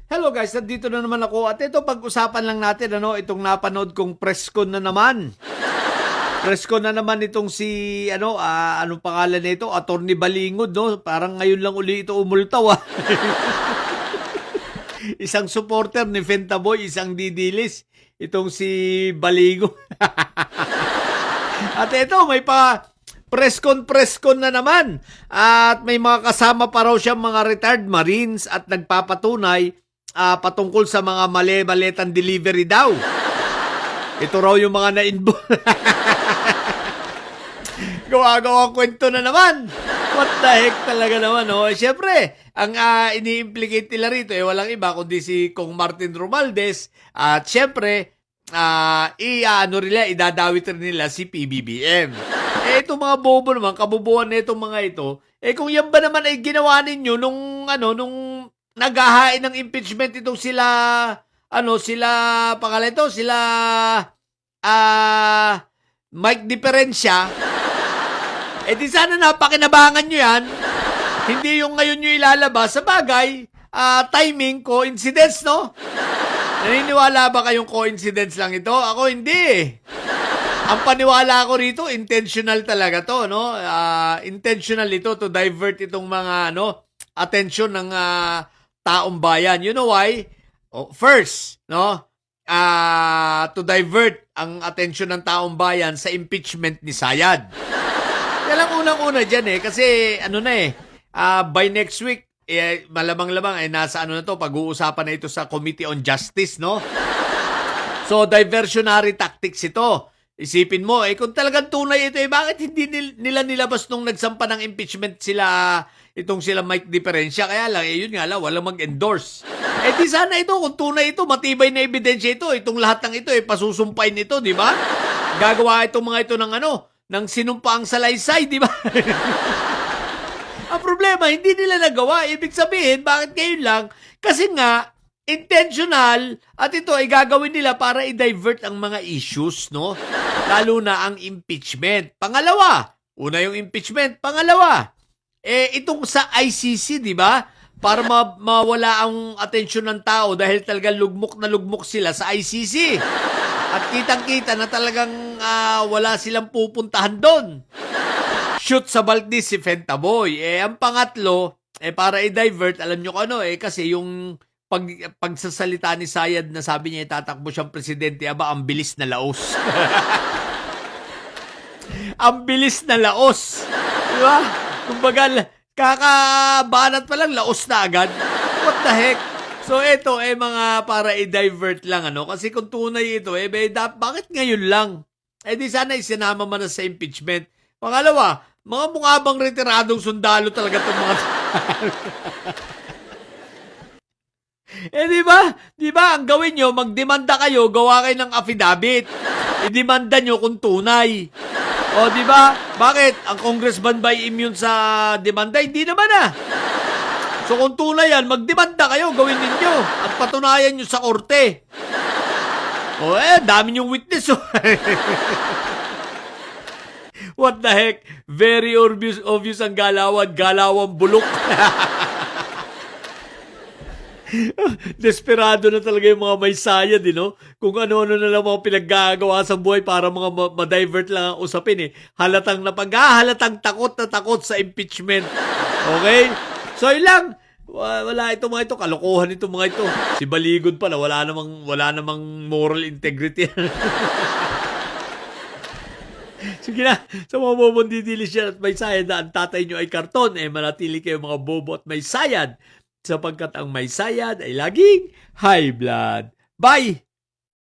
Hello guys, nandito na naman ako at ito pag-usapan lang natin itong napanood kong press con na naman. Press con na naman itong si anong pangalan nito? Attorney Balingod, no? Parang ngayon lang uli ito umultaw. Isang supporter ni Fentaboy, isang didilis. Itong si Balingod. At ito may press con na naman. At may mga kasama pa raw siyang mga retired Marines at nagpapatunay patungkol sa mga mali-maletan delivery daw. Ito raw yung mga na-involve. Gawa-gawa kwento na naman. What the heck talaga naman, oh. Siyempre, ang ini-implicate nila rito walang iba kundi si Kong Martin Romualdez at siyempre idadawit rin nila si PBBM. Itong mga bobo naman, kabubuan na itong mga ito, kung yan ba naman ay ginawa ninyo nung naghahain ng impeachment itong sila Mike Diferensya, di sana napakinabangan nyo yan. Hindi yung ngayon nyo ilalabas. Sa bagay, timing, coincidence, no? Naniniwala ba kayong coincidence lang ito? Ako hindi. Ang paniwala ko rito, intentional talaga to, no? Intentional ito to divert itong mga attention ng taong bayan. You know why? First, to divert ang atensyon ng taong bayan sa impeachment ni Sayad. Kaya lang unang-una dyan kasi by next week, malamang-lamang nasa pag-uusapan na ito sa Committee on Justice, no? So, diversionary tactics ito. Isipin mo, kung talagang tunay ito, bakit hindi nila nilabas nung nagsampa ng impeachment sila Mike Diferensya? Kaya lang, yun nga lang, walang mag-endorse. Di sana ito, kung tunay ito, matibay na ebidensya ito, itong lahat ng ito, pasusumpain ito, di ba? Gagawa itong mga ito ng sinumpaang salaysay, di ba? Ang problema, hindi nila nagawa. Ibig sabihin, bakit ngayon lang? Kasi nga, intentional, at ito ay gagawin nila para i-divert ang mga issues, no? Lalo na ang impeachment. Pangalawa, una yung impeachment. Pangalawa, itong sa ICC, di ba? Para mawala ang atensyon ng tao dahil talagang lugmok na lugmok sila sa ICC. At kitang-kita na talagang wala silang pupuntahan doon. Shoot sa Valdez si Fentaboy. Ang pangatlo, para i-divert, alam nyo kung kasi yung pagsasalita ni Sayad na sabi niya itatakbo siyang presidente, ang bilis na laos. Ang bilis na laos. Diba? Kumbaga, kakabanat pa lang, laos na agad. What the heck? So, ito, mga para i-divert lang, Kasi kung tunay ito, bakit ngayon lang? Di sana isinama man na sa impeachment. Pangalawa, mga mukha bang retiradong sundalo talaga itong mga Di ba? Ang gawin nyo, magdemanda kayo, gawa kayo ng affidavit. I-demanda nyo kung tunay. O, di ba? Bakit? Ang congressman ba immune sa demanda? Hindi naman So, kung tunay yan, magdemanda kayo, gawin ninyo. At patunayan nyo sa korte. O, dami nyong witness. What the heck? Very obvious ang galawang bulok. Desperado na talaga yung mga may sayad, Kung ano-ano na lang mga pinaggagawa sa buhay para mga ma-divert lang ang usapin, Halatang takot na takot sa impeachment. Okay? So, ilang. Wala itong mga ito. Kalokohan itong mga ito. Si Baligod pala, wala namang moral integrity. Sige na, sa mga bobong didilis yan at may sayad na ang tatay nyo ay karton, manatili kayo mga bobo at may sayad sapagkat ang may sayad ay laging high blood. Bye!